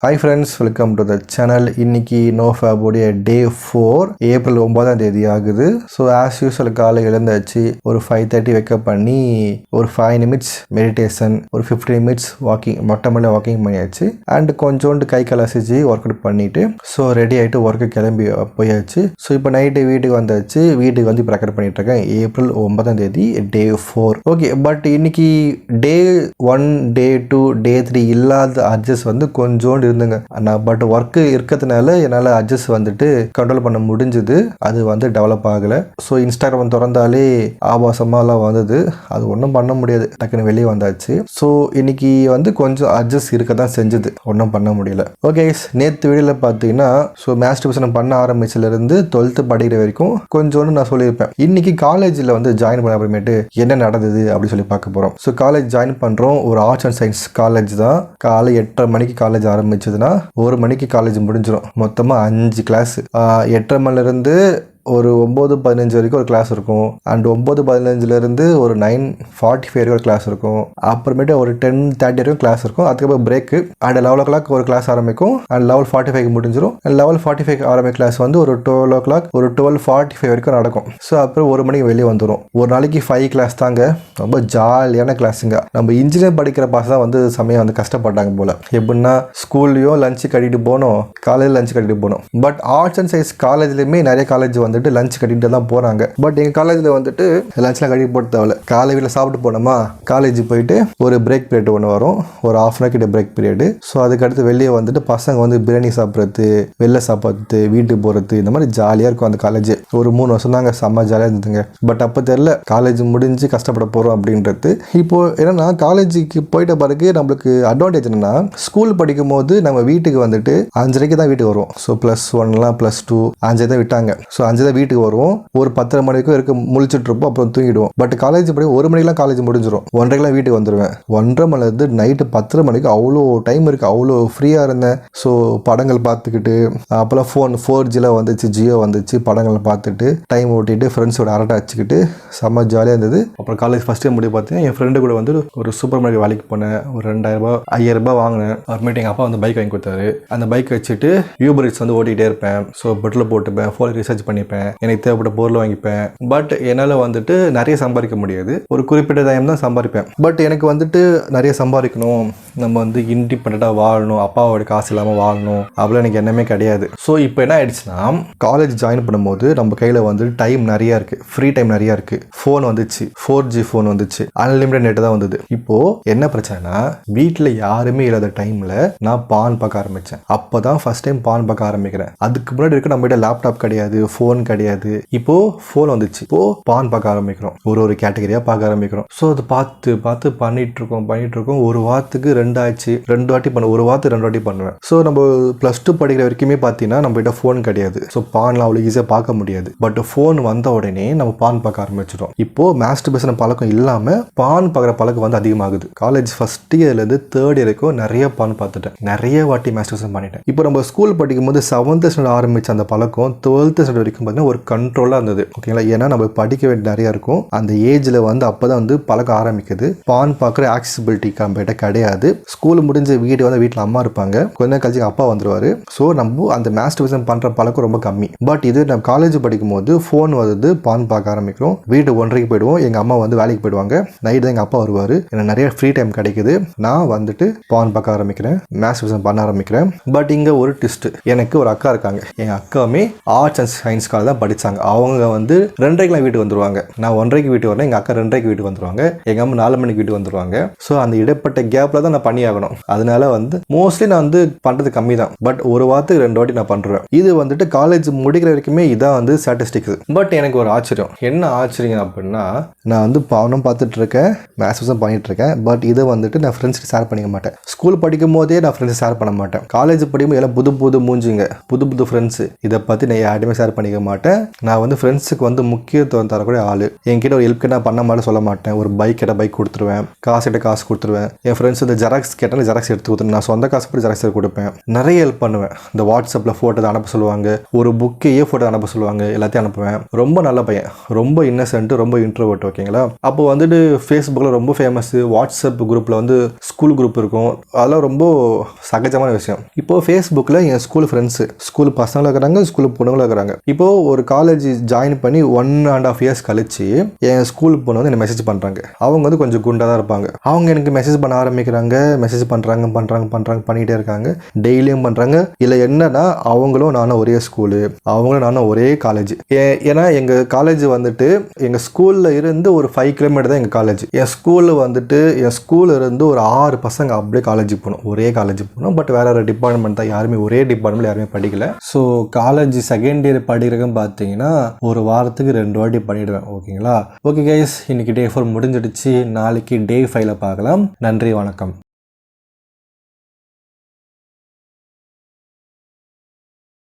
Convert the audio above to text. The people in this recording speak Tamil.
Hi friends, welcome to the channel. இன்னைக்கு நோஃபேப் உடைய டே 4 ஏப்ரல் 9ஆம் தேதி ஆகுது. ஸோ ஆஸ் யூஸ்வல் காலை எழுந்தாச்சு, ஒரு 5:30 வெக்கப் பண்ணி ஒரு 5 நிமிட்ஸ் மெடிடேஷன், ஒரு 15 மினிட்ஸ் வாக்கிங், மொட்டை மேலே வாக்கிங் பண்ணியாச்சு. அண்ட் கொஞ்சோண்டு கை கலசிச்சு ஒர்க் அவுட் பண்ணிட்டு ஸோ ரெடி ஆகிட்டு ஒர்க்கு கிளம்பி போயாச்சு. ஸோ இப்போ நைட்டு வீட்டுக்கு வந்தாச்சு. வீட்டுக்கு வந்து இப்போ ரெக்கார்ட் பண்ணிட்டு இருக்கேன். ஏப்ரல் 9ஆம் தேதி டே 4. ஓகே, பட் இன்னைக்கு டே 1, டே 2, டே 3 இல்லாத அட்ஜஸ்ட் வந்து கொஞ்சோண்டு இருந்துங்க. பட் ஒர்க்கு இருக்கிறதுனால என்னால் அட்ஜஸ்ட் வந்துட்டு கண்ட்ரோல் பண்ண முடிஞ்சுது. அது வந்து டெவலப் ஆகலை. ஸோ இன்ஸ்டாகிராம் திறந்தாலே ஆபாசமாலாம் வந்தது. அது ஒன்றும் பண்ண முடியாது, டக்குன்னு வெளியே வந்தாச்சு. ஸோ இன்னைக்கு வந்து கொஞ்சம் அட்ஜஸ்ட் இருக்க தான் செஞ்சுது, ஒன்றும் பண்ண முடியல. ஓகே, நேற்று வீடியோவில் பார்த்தீங்கன்னா ஸோ மேஸ்டர்பேஷன் பண்ண ஆரம்பிச்சிலேருந்து 12th படிக்கிற வரைக்கும் கொஞ்சோன்னு நான் சொல்லியிருப்பேன். இன்னைக்கு காலேஜில் வந்து ஜாயின் பண்ண அப்புறமேட்டு என்ன நடந்தது அப்படின்னு சொல்லி பார்க்க போகிறோம். ஸோ காலேஜ் ஜாயின் பண்ணுறோம். ஒரு ஆர்ட்ஸ் அண்ட் சயின்ஸ் காலேஜ் தான். காலை 8:30 மணிக்கு காலேஜ் ஆரம்பிச்சதுன்னா 1 மணிக்கு காலேஜ் முடிஞ்சிடும். மொத்தமாக 5 கிளாஸ். 8:30 மணிலேருந்து ஒரு 9:15 வரைக்கும் ஒரு கிளாஸ் இருக்கும். அண்ட் 9:15 ஒரு 9:45 வரைக்கும் ஒரு கிளாஸ் இருக்கும். அப்புறமேட்டு ஒரு 10:30 வரைக்கும் கிளாஸ் இருக்கும். அதுக்கப்புறம் பிரேக்கு. அண்ட் 11 o'clock ஒரு கிளாஸ் ஆரம்பிக்கும். அண்ட் 11:45 முடிஞ்சிடும். 11:45 ஆரம்பிக்க கிளாஸ் வந்து ஒரு 12 o'clock, ஒரு 12:45 வரைக்கும் நடக்கும். ஸோ அப்புறம் 1 மணிக்கு வெளியே வந்துடும். ஒரு நாளைக்கு 5 கிளாஸ் தாங்க. ரொம்ப ஜாலியான கிளாஸுங்க. நம்ம இன்ஜினியர் படிக்கிற பாஸ் தான் வந்து சமயம் வந்து கஷ்டப்பட்டாங்க போல. எப்படின்னா ஸ்கூல்லையும் லஞ்சு கட்டிட்டு போகணும், காலேஜில் லஞ்சு கட்டிட்டு போகணும். பட் ஆர்ட்ஸ் அண்ட் சயின்ஸ் காலேஜ்லையுமே நிறைய காலேஜ் வந்துட்டு லஞ்ச் கட்டிட்டு தான் போறாங்க. பட் எங்க காலேஜ்ல வந்துட்டு லஞ்ச்லாம் கட்டி போட்டு தேவையில்ல. காலை வீட்டில் சாப்பிட்டு போனோமா, காலேஜ் போயிட்டு ஒரு பிரேக் பீரியட் ஒன்று வரும், ஒரு 1/2 hour கிட்ட பிரேக் பீரியடு. ஸோ அதுக்கடுத்து வெளியே வந்துட்டு பசங்க வந்து பிரியாணி சாப்பிட்றது, வெளில சாப்பிட்றது, வீட்டுக்கு போகிறது, இந்த மாதிரி ஜாலியாக இருக்கும் அந்த காலேஜ். ஒரு 3 வருஷம் தாங்க செம்ம ஜாலியாக இருந்ததுங்க. பட் அப்போ தெரியல காலேஜ் முடிஞ்சு கஷ்டப்பட போகிறோம் அப்படின்றது. இப்போ என்னன்னா காலேஜுக்கு போயிட்ட பிறகு நம்மளுக்கு அட்வான்டேஜ் என்னன்னா, ஸ்கூல் படிக்கும் போது நம்ம வீட்டுக்கு வந்துட்டு 5:30 தான் வீட்டுக்கு வருவோம். ஸோ +1லாம் +2 5 தான் விட்டாங்க. ஸோ 5 தான் வீட்டுக்கு வருவோம். ஒரு 10:30 மணிக்கும் இருக்க முழிச்சுட்டு இருப்போம், அப்புறம் தூங்கிடுவோம். பட் காலேஜ் படி 1 மணிக்கெல்லாம் காலேஜ் முடிஞ்சிடும். 1:30 வீட்டுக்கு வந்துடுவேன். 1:30 மணிலேருந்து நைட்டு 10:30 மணிக்கு அவ்வளோ டைம் இருக்குது. அவ்வளோ ஃப்ரீயாக இருந்தேன். ஸோ படங்கள் பார்த்துக்கிட்டு, அப்போல்லாம் ஃபோன் 4Gல வந்துச்சு, ஜியோ வந்துச்சு. படங்களை பார்த்துட்டு டைம் ஓட்டிட்டு ஃப்ரெண்ட்ஸோட அரட்டை வச்சுக்கிட்டு செம்ம ஜாலியாக இருந்தது. அப்புறம் காலேஜ் ஃபஸ்ட் டைம் முடிவு பார்த்தீங்கன்னா என் ஃப்ரெண்டு கூட வந்து ஒரு சூப்பர் மார்க்கெட் வேலைக்கு போனேன். ஒரு 2000 5,000 வாங்கினேன். அப்புறமேட்டு எங்கள் அப்பா வந்து பைக் வாங்கி கொடுத்தாரு. அந்த பைக் வச்சுட்டு யூபர் ஈட்ஸ் வந்து ஓட்டிகிட்டே இருப்பேன். ஸோ பெட்ரோல் போட்டுப்பேன், ஃபோன் ரீசார்ஜ் பண்ணிப்பேன், எனக்கு தேவைப்பட்ட பொருள் வாங்கிப்பேன். பட் என்னால் வந்துட்டு நிறைய சம்பாதிக்க முடியாது. ஒரு குறிப்பிட்ட டைம் தான் சம்பாதிப்பேன். பட் எனக்கு வந்துட்டு நிறைய சம்பாதிக்கணும், நம்ம வந்து இண்டிபெண்டாக வாழணும், அப்பாவோட காசு இல்லாமல் வாழணும் அப்படிலாம் எனக்கு என்னமே கிடையாது. ஸோ இப்போ என்ன ஆயிடுச்சுன்னா, காலேஜ் ஜாயின் பண்ணும்போது நம்ம கையில் வந்து டைம் நிறையா இருக்குது, ஃப்ரீ டைம் நிறையா இருக்குது. ஃபோன் வந்துச்சு, 4G ஃபோன் வந்துச்சு, அன்லிமிட்டட் நெட் தான் வந்தது. இப்போ என்ன பிரச்சனைனா, வீட்டில் யாருமே இல்லாத டைமில் நான் பான் பார்க்க ஆரம்பித்தேன். அப்போ தான் ஃபர்ஸ்ட் டைம் பான் பார்க்க ஆரம்பிக்கிறேன். அதுக்கு முன்னாடி இருக்க நம்ம கிட்ட லேப்டாப் கிடையாது, ஃபோன் கிடையாது. இப்போ ஃபோன் வந்துச்சு. இப்போ பான் பார்க்க ஆரம்பிக்கிறோம், ஒரு கேட்டகரியா பார்க்க ஆரம்பிக்கிறோம். ஸோ அது பார்த்து பண்ணிட்டு இருக்கோம். ஒரு வாரத்துக்கு 2 ஆச்சு. 2 வாட்டி பண்ண, ஒரு வாரத்துக்கு 2 வாட்டி பண்ணுவேன். ஸோ நம்ம +2 படிக்கிற வரைக்குமே பார்த்தீங்கன்னா நம்ம கிட்ட ஃபோன் கிடையாது. ஸோ பான்லாம் அவ்வளோ ஈஸியாக பார்க்க முடியாது. பட் ஃபோன் வந்த உடனே நம்ம பான் பார்க்க ஆரம்பிச்சிடும். இப்போ மாஸ்டர்பேஷன் பழக்கம் இல்லாமல் பான் பார்க்குற பழக்கம் வந்து அதிகமாகுது. காலேஜ் ஃபர்ஸ்ட் இயர்லேருந்து 3rd இயர் வரைக்கும் நிறைய பான் பார்த்துட்டேன், நிறைய வாட்டி மாஸ்டர்பேஷன் பண்ணிட்டேன். இப்போ நம்ம ஸ்கூல் படிக்கும் போது 7th ஸ்டாண்டர்ட் ஆரம்பிச்ச அந்த பழக்கம் 12th ஸ்டாண்டர்ட் வரைக்கும் பார்த்தீங்கன்னா ஒரு கண்ட்ரோலாக இருந்தது. ஓகேங்களா? ஏன்னா நம்ம படிக்க வேண்டிய நிறையா இருக்கும். அந்த ஏஜில் வந்து அப்போ தான் வந்து பழக்க ஆரம்பிக்குது. பான் பார்க்குற ஆக்சசிபிலிட்டி நம்மகிட்ட கிடையாது. ஸ்கூல் முடிஞ்ச வீட்டில் அம்மா இருப்பாங்க, கொஞ்ச நேரம் கழிச்சு அப்பா வந்துருவாரு. ஸோ நம்ம அந்த மாஸ்டர்பேஷன் பண்ணுற பழக்கம் ரொம்ப கம்மி. பட் இது நம்ம காலேஜ் படிக்கும் போது ஃபோன் வந்து பான் பார்க்க ஆரம்பிக்கிறோம். வீட்டு 1:30 போயிடுவோம். எங்கள் அம்மா வந்து வேலைக்கு போயிடுவாங்க. நைட் தான் எங்கள் அப்பா வருவார். எனக்கு நிறைய ஃப்ரீ டைம் கிடைக்குது. நான் வந்துட்டு பான் பார்க்க ஆரம்பிக்கிறேன், மாஸ்டர்பேஷன் பண்ண ஆரம்பிக்கிறேன். பட் இங்கே ஒரு ட்விஸ்ட். எனக்கு ஒரு அக்கா இருக்காங்க. எங்கள் அக்காவுமே ஆர்ட்ஸ் அண்ட் சயின்ஸ் காலேஜ் தான் படித்தாங்க. அவங்க வந்து 2:30 வீட்டுக்கு வந்துருவாங்க. நான் 1:30 வீட்டுக்கு வரேன், எங்கள் அக்கா 2:30 வீட்டுக்கு வந்துருவாங்க. எங்கள் அம்மா 4 மணிக்கு வீட்டுக்கு வந்துருவாங்க. ஸோ அந்த இடைப்பட்ட கேப்பில் தான் நான் பண்ணி ஆகணும். அதனால வந்து மோஸ்ட்லி நான் வந்து பண்ணுறது கம்மி தான். பட் ஒரு வாரத்துக்கு 2 வாட்டி நான் பண்ணுறேன். இது வந்துட்டு காலேஜ் முடிக்கிற வரைக்குமே இதான் வந்து ஸ்டாட்டிஸ்டிக்ஸ். பட் எனக்கு ஒரு ஆச்சரியம். என்ன ஆச்சரியம் அப்படின்னா, நான் வந்து பாவனம் பார்த்துட்டு இருக்கேன், மேத்ஸும் பண்ணிட்டு இருக்கேன். பட் இதை வந்துட்டு நான் ஃப்ரெண்ட்ஸ்க்கு ஷேர் பண்ணிக்க மாட்டேன். ஸ்கூல் படிக்கும் போதே நான் ஃப்ரெண்ட்ஸ் ஷேர் பண்ண மாட்டேன். காலேஜ் படிக்கும்போது எல்லாம் புது மூஞ்சிங்க, புது ஃப்ரெண்ட்ஸ். இதை பற்றி நான் யார்ட்டுமே ஷேர் பண்ணிக்க மாட்டேன். நான் வந்து ஃப்ரெண்ட்ஸுக்கு வந்து முக்கியத்துவம் தரக்கூடிய ஆள். என்கிட்ட ஒரு ஹெல்ப் கிட்ட பண்ண மாட்டேன், சொல்ல மாட்டேன். ஒரு பைக் கிட்ட பைக் கொடுத்துருவேன், காசு கிட்ட காசு கொடுத்துருவேன். என் ஃப்ரெண்ட்ஸ் இந்த ஜெராக்ஸ் ஜெராக்ஸ் கேட்டாலும் ஜெராக்ஸ் எடுத்து கொடுத்துருவேன். நான் சொந்த காசு போட்டு ஜெராக்ஸ் எடுத்து கொடுப்பேன். நிறைய ஹெல்ப் பண்ணுவேன். இந்த வாட்ஸ்அப்பில் ஃபோட்டோ அனுப்ப சொல்லுவாங்க, ஒரு புக்கையே ஃபோட்டோ அனுப்ப சொல்லுவாங்க, எல்லாத்தையும் அனுப்புவேன். ரொம்ப நல்ல பையன், ரொம்ப இன்னசென்ட்டு, ரொம்ப இன்ட்ரோவர்ட். ஓகேங்களா. அப்போ வந்துட்டு ஃபேஸ்புக்கில் ரொம்ப ஃபேமஸ். வாட்ஸ்அப் குரூப்பில் வந்து ஸ்கூல் குரூப் இருக்கும், அதெல்லாம் ரொம்ப சகஜமான விஷயம். இப்போது ஃபேஸ்புக்கில் என் ஸ்கூல் ஃப்ரெண்ட்ஸு, ஸ்கூல் பசங்களும் இருக்கிறாங்க, ஸ்கூல் பொண்ணுங்களும் இருக்கிறாங்க. இப்போது ஒரு காலேஜ் ஜாயின் பண்ணி 1.5 years கழிச்சு என் ஸ்கூல் பொண்ணு வந்து எனக்கு மெசேஜ் பண்ணுறாங்க. அவங்க வந்து கொஞ்சம் குண்டாக தான் இருப்பாங்க. அவங்க எனக்கு மெசேஜ் பண்ண ஆரம்பிக்கிறாங்க. மெசேஜ் பண்ணிகிட்டே இருக்காங்க. டெய்லியும் பண்ணுறாங்க. இல்லை என்னன்னா, அவங்களும் நானும் ஒரே ஸ்கூலு, அவங்களும் நானும் ஒரே காலேஜ். ஏன்னா எங்கள் காலேஜ் வந்துட்டு எங்கள் ஸ்கூலில் இருந்து ஒரு 5 kilometer தான் எங்கள் காலேஜ். என் ஸ்கூலில் வந்துட்டு என் ஸ்கூலில் இருந்து ஒரு 6 பசங்க அப்படியே காலேஜுக்கு போகணும், ஒரே காலேஜ் போகணும். பட் வேற ஒரு டிபார்ட்மெண்ட் தான், யாருமே ஒரே டிபார்ட்மெண்ட் யாருமே படிக்கல. ஸோ காலேஜ் செகண்ட் இயர் படிக்கிறதுன்னு பார்த்தீங்கன்னா ஒரு வாரத்துக்கு 2 வாட்டி பண்ணிடுவேன். ஓகேங்களா. ஓகே கைஸ், இன்னைக்கு Day 4 முடிஞ்சிடுச்சு. நாளைக்கு Day 5 பார்க்கலாம். நன்றி, வணக்கம்.